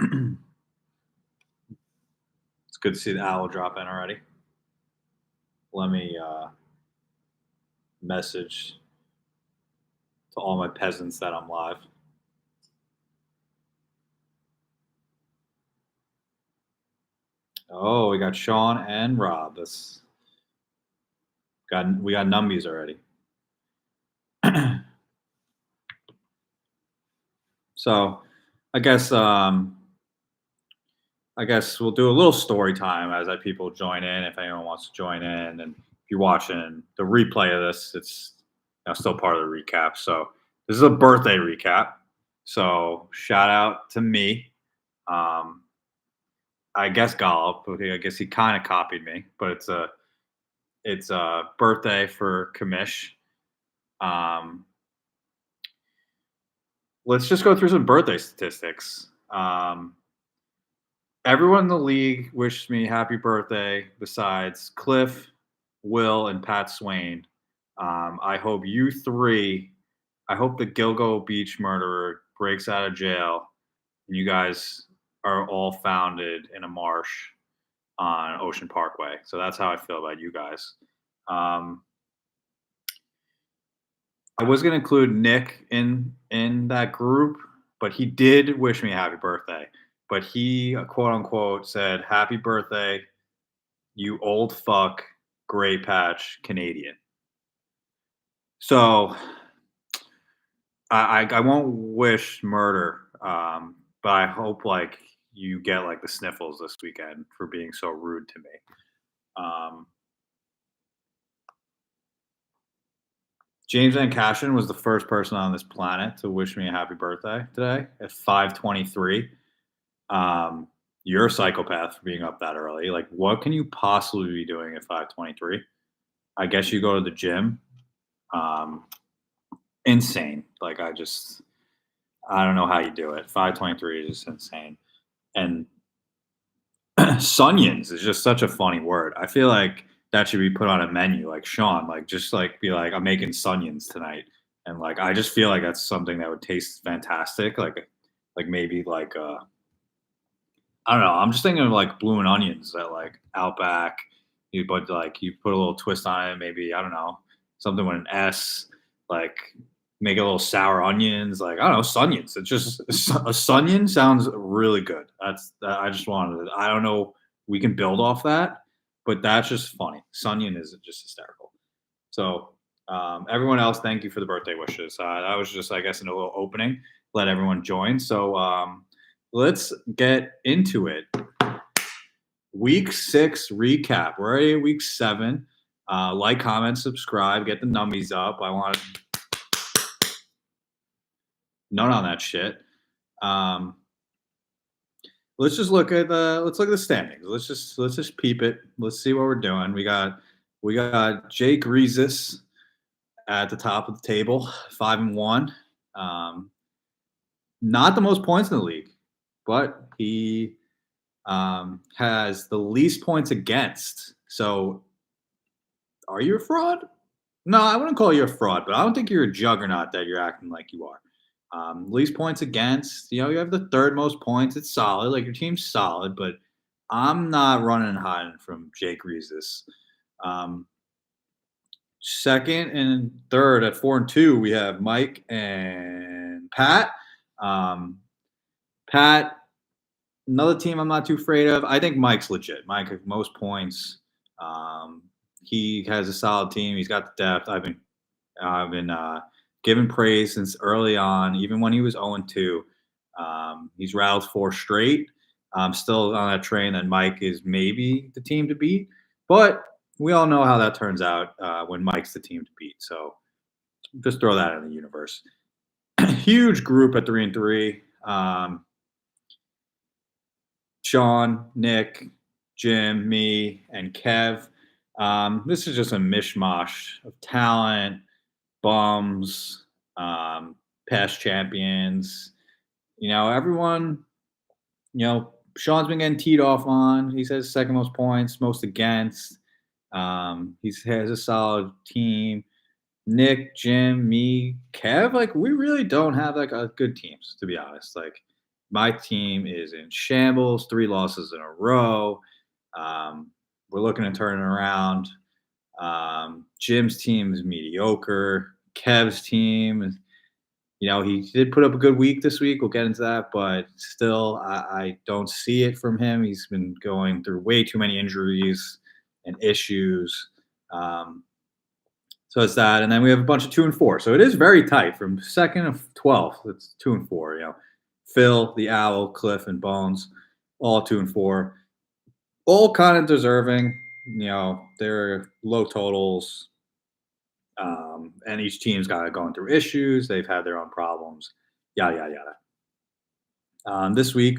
It's good to see the owl drop in already. Let me message to all my peasants that I'm live. Oh, we got Sean and Rob. We got numbies already. So, I guess we'll do a little story time as people join in. If anyone wants to join in, and if you're watching the replay of this, it's still part of the recap. So this is a birthday recap. So shout out to me. I guess Gollop. Okay, I guess he kind of copied me, but it's a birthday for Kamish. Let's just go through some birthday statistics. Everyone in the league wished me happy birthday besides Cliff, Will, and Pat Swain. I hope you three, I hope the Gilgo Beach murderer breaks out of jail and you guys are all founded in a marsh on Ocean Parkway. So that's how I feel about you guys. I was going to include Nick in that group, but he did wish me a happy birthday. But he, quote unquote, said, "Happy birthday, you old fuck, gray patch Canadian." So I won't wish murder, but I hope like you get like the sniffles this weekend for being so rude to me. James Van Cashin was the first person on this planet to wish me a happy birthday today at 5:23. You're a psychopath for being up that early. Like, what can you possibly be doing at 5:23? I guess you go to the gym. Insane. Like, I don't know how you do it. 5:23 is just insane. And Sunions is just such a funny word. I feel like that should be put on a menu. Like Sean, like just like be like, I'm making Sunions tonight, and like I just feel like that's something that would taste fantastic. Like maybe like I don't know. I'm just thinking of like blue and onions at like Outback. You put like you put a little twist on it. Maybe I don't know something with an S. Like make a little sour onions. Like I don't know Sunions. It's just a Sunion sounds really good. I just wanted. I don't know. We can build off that, but that's just funny. Sunion is just hysterical. So everyone else, thank you for the birthday wishes. That was just I guess in a little opening. Let everyone join. So let's get into it. Week 6 recap. We're already at week 7. Like, comment, subscribe, get the numbies up. I want none on that shit. Let's just look at the standings. Let's just peep it. Let's see what we're doing. We got Jake Reeses at the top of the table, 5-1. Not the most points in the league, but he has the least points against. So, are you a fraud? No, I wouldn't call you a fraud, but I don't think you're a juggernaut that you're acting like you are. Least points against. You have the third most points. It's solid. Like your team's solid, but I'm not running and hiding from Jake Reeses. Second and third at 4-2, we have Mike and Pat. Pat, another team I'm not too afraid of. I think Mike's legit. Mike has most points. He has a solid team. He's got the depth. I've been giving praise since early on, even when he was 0-2. He's rattled 4 straight. I'm still on that train that Mike is maybe the team to beat, but we all know how that turns out when Mike's the team to beat. So just throw that in the universe. Huge group at 3-3. Sean, Nick, Jim, me, and Kev. This is just a mishmash of talent, bums, past champions. Everyone, Sean's been getting teed off on. He says second most points, most against. He has a solid team. Nick, Jim, me, Kev, like we really don't have like a good teams, to be honest. Like My team is in shambles, 3 losses in a row. Um, we're looking to turn it around. Jim's team is mediocre. Kev's team, he did put up a good week this week. We'll get into that, but still, I don't see it from him. He's been going through way too many injuries and issues. Um, so it's that, and then we have a bunch of 2 and 4. So it is very tight from second of 12th. It's 2 and 4. Phil, the Owl, Cliff, and Bones, all 2 and 4, all kind of deserving. They're low totals, and each team's got going through issues. They've had their own problems. Yada yada yada. This week,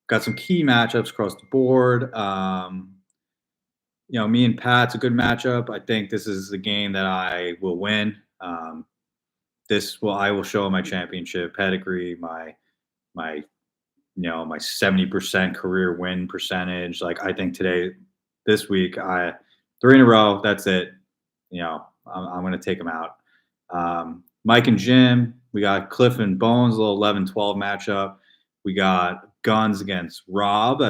got some key matchups across the board. Me and Pat's a good matchup. I think this is the game that I will win. I will show my championship pedigree, my 70% career win percentage. Like I think this week, 3 in a row. That's it. I'm going to take them out. Mike and Jim, we got Cliff and Bones, a little 11-12 matchup. We got Guns against Rob.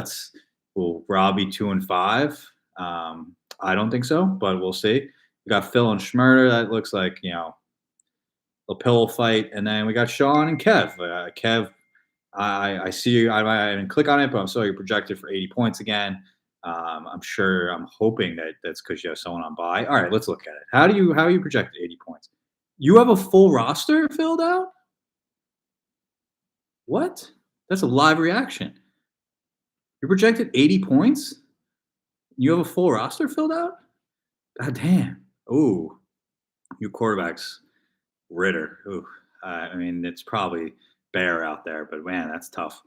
Will Rob be 2-5? I don't think so, but we'll see. We got Phil and Schmurder. That looks like, a pillow fight. And then we got Sean and Kev. Kev, I see you. I didn't click on it, but I'm sorry you're projected for 80 points again. I'm hoping that's because you have someone on bye. All right, let's look at it. How are you projected 80 points? You have a full roster filled out? What? That's a live reaction. You're projected 80 points? You have a full roster filled out? God damn. Ooh. Your quarterback's Ritter. Ooh. It's probably Bear out there, but man, that's tough.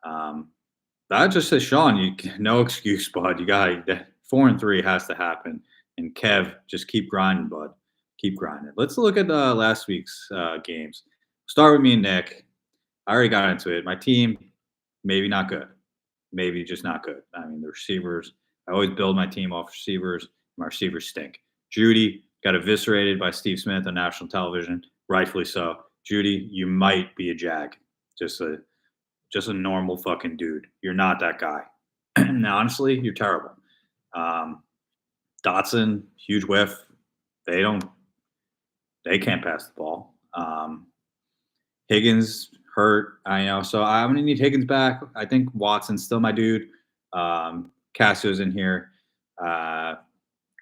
That just says, Sean, no excuse, bud. You got 4-3 has to happen. And Kev, just keep grinding, bud. Keep grinding. Let's look at last week's games. Start with me and Nick. I already got into it. My team, maybe not good. Maybe just not good. The receivers, I always build my team off receivers. My receivers stink. Judy got eviscerated by Steve Smith on national television, rightfully so. Judy, you might be a jag. Just a normal fucking dude. You're not that guy. Now, honestly, you're terrible. Dotson, huge whiff. They can't pass the ball. Higgins hurt. I know. So I'm going to need Higgins back. I think Watson's still my dude. Cassio's in here.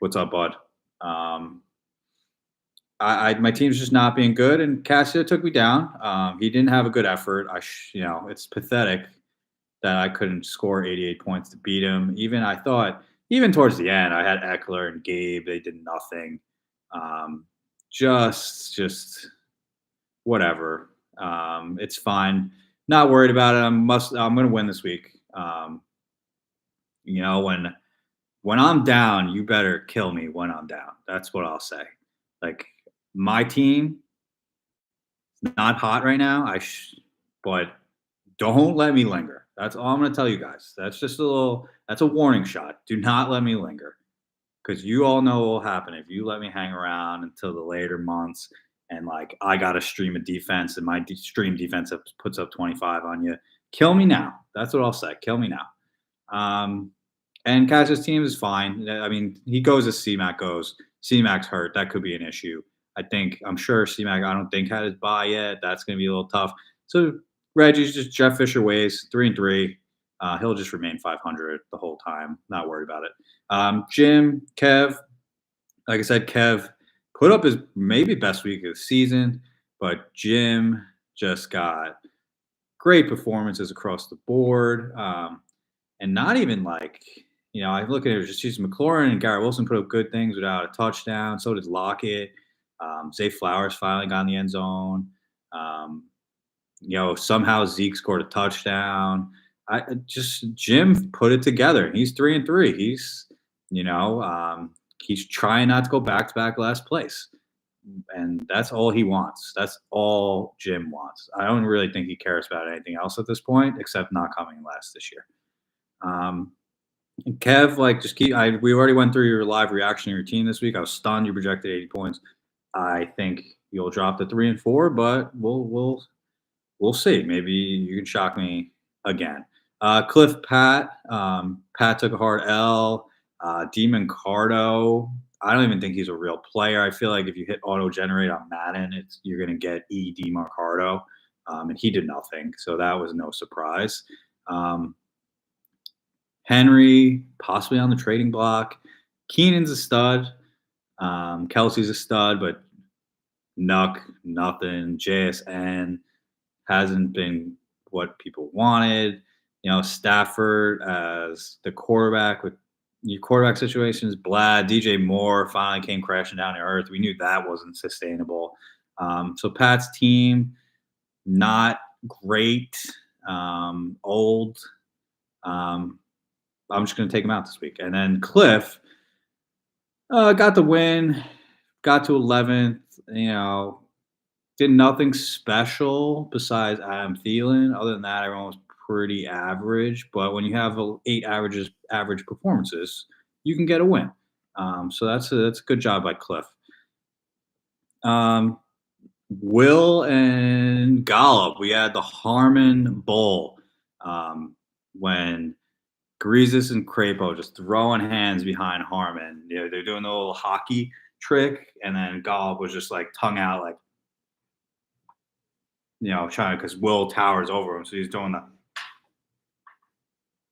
What's up, bud? My team's just not being good, and Cassio took me down. He didn't have a good effort. It's pathetic that I couldn't score 88 points to beat him. Even towards the end, I had Eckler and Gabe. They did nothing. Just whatever. It's fine. Not worried about it. I'm going to win this week. When I'm down, you better kill me when I'm down. That's what I'll say. Like, my team, not hot right now. But don't let me linger. That's all I'm going to tell you guys. That's a warning shot. Do not let me linger, because you all know what will happen if you let me hang around until the later months. And I got a stream of defense, and my stream defense puts up 25 on you. Kill me now. That's what I'll say. Kill me now. And Casio's team is fine. He goes as C-Mac goes. C-Mac's hurt. That could be an issue. I'm sure C-Mac, I don't think had his bye yet. That's going to be a little tough. So Reggie's just Jeff Fisher ways, 3-3. He'll just remain 500 the whole time. Not worried about it. Jim, Kev, like I said, Kev put up his maybe best week of the season, but Jim just got great performances across the board. And not even I look at it, just Jason McLaurin and Garrett Wilson put up good things without a touchdown. So did Lockett. Zay Flowers finally got in the end zone. Somehow Zeke scored a touchdown. Jim put it together. He's 3-3. He's trying not to go back-to-back last place. And that's all he wants. That's all Jim wants. I don't really think he cares about anything else at this point, except not coming last this year. And Kev, we already went through your live reaction to your team this week. I was stunned. You projected 80 points. I think you'll drop to 3-4, but we'll see. Maybe you can shock me again. Cliff Pat. Pat took a hard L. Demon Cardo. I don't even think he's a real player. I feel like if you hit auto generate on Madden, you're gonna get E.D. Mercado, and he did nothing, so that was no surprise. Um, Henry possibly on the trading block. Keenan's a stud. Kelsey's a stud, but Nuck, nothing. JSN hasn't been what people wanted. Stafford as the quarterback with your quarterback situations. Blad, DJ Moore finally came crashing down to earth. We knew that wasn't sustainable. So Pat's team, not great, old. I'm just going to take him out this week. And then Cliff got the win, got to 11th. Did nothing special besides Adam Thielen. Other than that, everyone was pretty average. But when you have 8 average performances, you can get a win. So that's a good job by Cliff. Will and Gollop, we had the Harmon Bowl when Greases and Crapo just throwing hands behind Harmon. They're doing the little hockey trick, and then Gollop was just like tongue out, like, trying because Will towers over him, so he's doing that.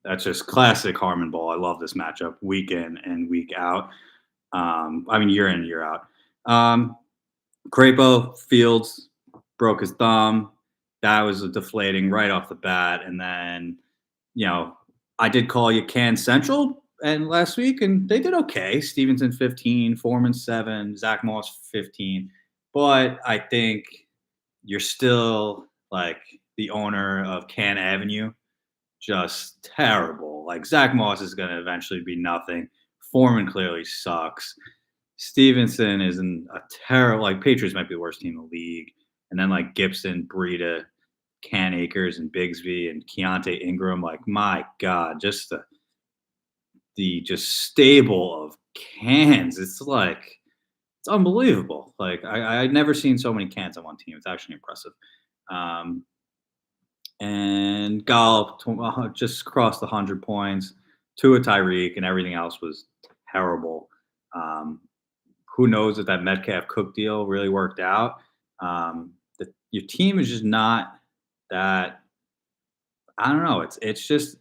That's just classic Harmon Bowl. I love this matchup week in and week out. Year in, year out. Crapo Fields broke his thumb. That was a deflating right off the bat. And then, I did call you Can Central and last week, and they did okay. Stevenson 15, Foreman 7, Zach Moss 15. But I think you're still like the owner of Can Avenue, just terrible. Like Zach Moss is going to eventually be nothing. Foreman clearly sucks. Stevenson is in a terrible, like Patriots might be the worst team in the league. And then like Gibson, Breida, Can Akers, and Bigsby and Keontae Ingram. Like, my God, just the stable of cans. It's unbelievable. Like I'd never seen so many cans on one team. It's actually impressive. And Gollop just crossed 100 points. Tua Tyreek and everything else was terrible. Who knows if that Metcalf Cook deal really worked out? Your team is just not that. I don't know. It's just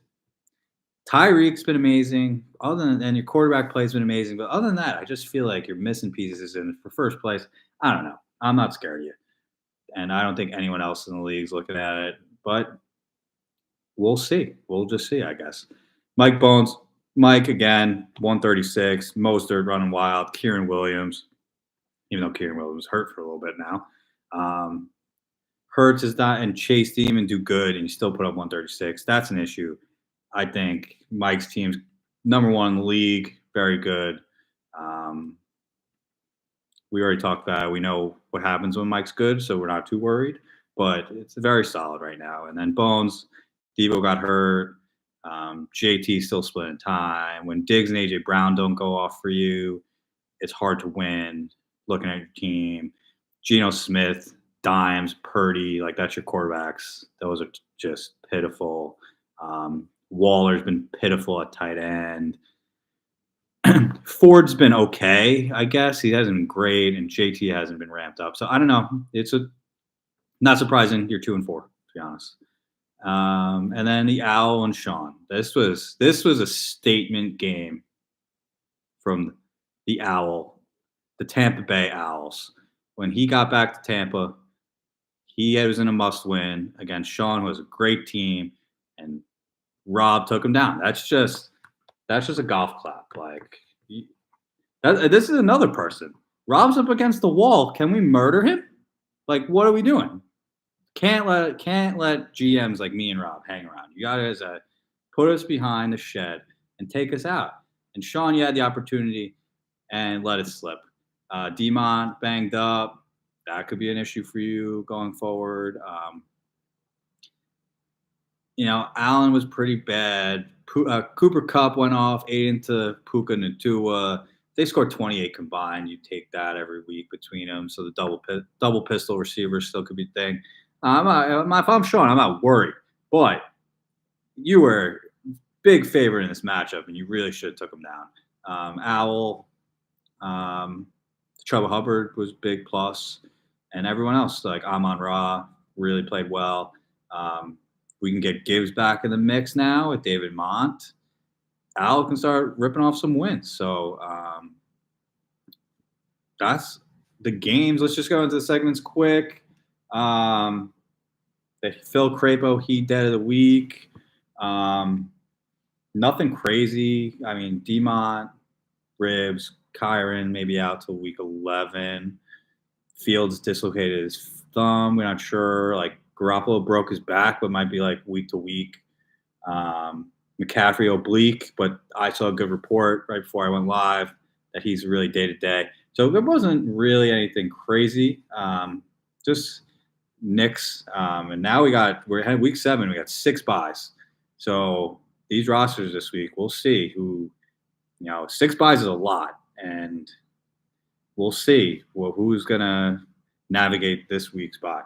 Tyreek's been amazing. And your quarterback play's been amazing. But other than that, I just feel like you're missing pieces. And for first place, I don't know. I'm not scared of you. And I don't think anyone else in the league's looking at it. But we'll see. We'll just see, I guess. Mike again, 136. Mostert running wild. Kieran Williams, even though Kieran Williams hurt for a little bit now. Hurts is not, and Chase Demon do good, and you still put up 136. That's an issue. I think Mike's team's number one in the league, very good. We already talked about it. We know what happens when Mike's good, so we're not too worried. But it's very solid right now. And then Bones, Debo got hurt. JT still splitting time. When Diggs and AJ Brown don't go off for you, it's hard to win. Looking at your team, Geno Smith, Dimes, Purdy, like that's your quarterbacks. Those are just pitiful. Waller's been pitiful at tight end. Ford's been okay, I guess. He hasn't been great, and JT hasn't been ramped up. So I don't know. It's not surprising. You're 2-4, to be honest. And then the Owl and Sean. This was a statement game from the Owl, the Tampa Bay Owls. When he got back to Tampa, he was in a must-win against Sean, who was a great team, and Rob took him down. That's just a golf clap. Like this is another person. Rob's up against the wall. Can we murder him? Like, what are we doing? Can't let GMs like me and Rob hang around. You guys put us behind the shed and take us out. And Sean, you had the opportunity and let it slip. Demont banged up. That could be an issue for you going forward. Allen was pretty bad. Cooper Kupp went off, ate into Puka Nacua. They scored 28 combined. You take that every week between them. So the double pistol receiver still could be a thing. If I'm Sean, I'm not worried. But you were big favorite in this matchup, and you really should have took him down. Owl, um, Chuba Hubbard was big plus, and everyone else like Amon Ra really played well. We can get Gibbs back in the mix now with David Mont. Al can start ripping off some wins. So that's the games. Let's just go into the segments quick. The Phil Crapo Heat Dead of the Week. Nothing crazy. I mean, Demont, ribs, Kyron maybe out till week 11. Fields dislocated his thumb. We're not sure. Like Garoppolo broke his back, but might be like week to week. McCaffrey oblique, but I saw a good report right before I went live that he's really day to day. So there wasn't really anything crazy. Just Knicks. And now we're at week 7. We got 6 buys. So these rosters this week, we'll see who, 6 buys is a lot. And we'll see who's going to navigate this week's buy.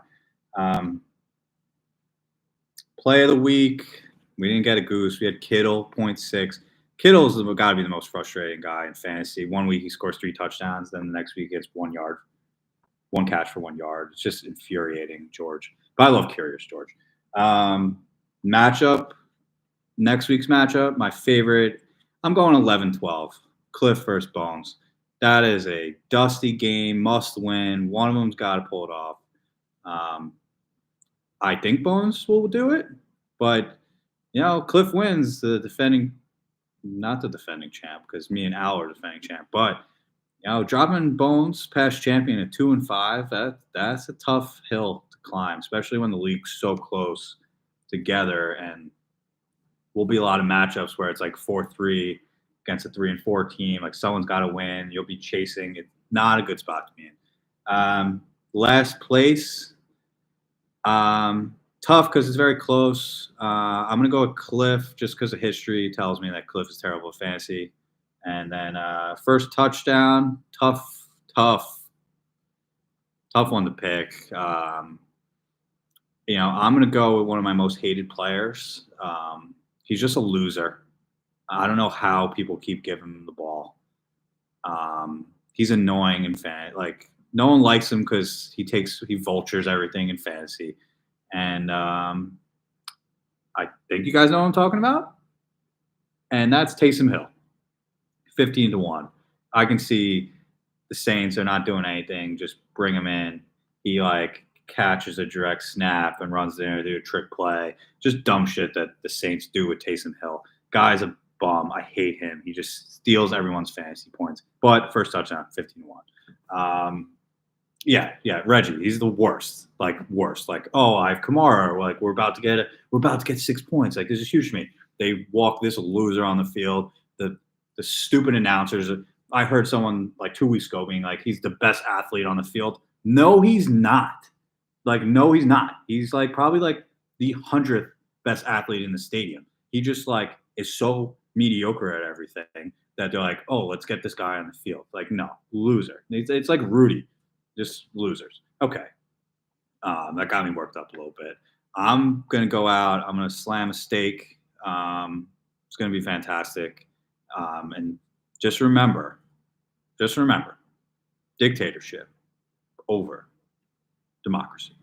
Play of the week. We didn't get a goose. We had Kittle, 0.6. Kittle's got to be the most frustrating guy in fantasy. One week he scores 3 touchdowns. Then the next week he gets 1 yard. 1 catch for 1 yard. It's just infuriating, George. But I love Curious George. Matchup. Next week's matchup, my favorite. I'm going 11-12. Cliff versus Bones. That is a dusty game, must win. One of them's got to pull it off. I think Bones will do it, but Cliff wins not the defending champ, because me and Al are defending champ, but dropping Bones past champion at 2-5, that's a tough hill to climb, especially when the league's so close together, and will be a lot of matchups where it's like 4-3 against a 3-4 team. Like someone's got to win. You'll be chasing. It's not a good spot to be in. Last place. Tough because it's very close. I'm going to go with Cliff just because of history tells me that Cliff is terrible at fantasy. And then first touchdown, tough one to pick. I'm going to go with one of my most hated players. He's just a loser. I don't know how people keep giving him the ball. He's annoying in fantasy. Like no one likes him because he vultures everything in fantasy. And I think you guys know what I'm talking about. And that's Taysom Hill, 15-1. I can see the Saints are not doing anything. Just bring him in. He catches a direct snap and runs there to do a trick play. Just dumb shit that the Saints do with Taysom Hill. Guy's a bum. I hate him. He just steals everyone's fantasy points. But first touchdown, 15-1. Yeah, Reggie, he's the worst. Worst. I have Kamara. We're about to get 6 points. This is huge for me. They walk this loser on the field. The stupid announcers. I heard someone 2 weeks ago being he's the best athlete on the field. No, he's not. No, he's not. He's probably the 100th best athlete in the stadium. He just is so mediocre at everything that they're oh, let's get this guy on the field. No, loser. It's like Rudy, just losers. Okay. That got me worked up a little bit. I'm going to go out. I'm going to slam a steak. It's going to be fantastic. And just remember, dictatorship over democracy.